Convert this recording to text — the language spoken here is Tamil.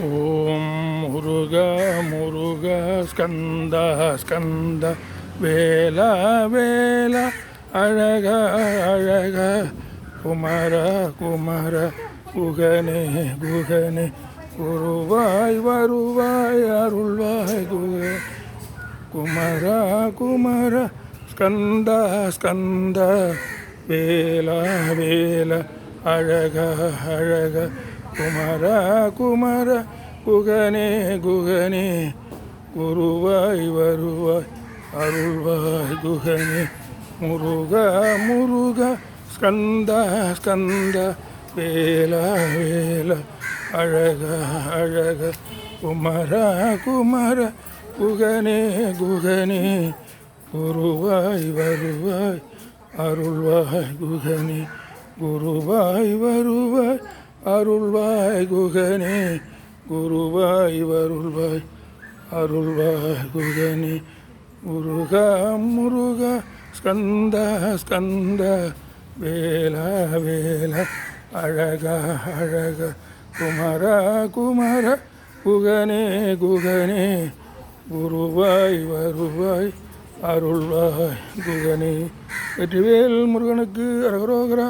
ஓம் முருக முருக ஸ்கந்த ஸ்கந்த வேல வேல அழக அழக குமர குமர குகனே குகனே குருவாய் வருவாய் அருள்வாய் குமர குமர ஸ்கந்த ஸ்கந்த வேல வேல அழக அழக குமர குமர குகனே குகனே குருவாய் வருவாய் அருள்வாய் குகனே முருக முருக ஸ்கந்த ஸ்கந்த வேல வேல அழக அழக குமர குமர குகனே குகனே குருவாய் வருவாய் அருள்வாய் குகனே குருவாய் வருவாய் அருள்வாய் குகனே குருவாய் வருள்வாய் அருள்வாய் குகனே முருக முருக ஸ்கந்த ஸ்கந்த வேல வேல அழக அழக குமர குமர குகனே குகனே குருவாய் வருவாய் அருள்வாய் குகனே. வெற்றிவேல் முருகனுக்கு அரகரோகரா.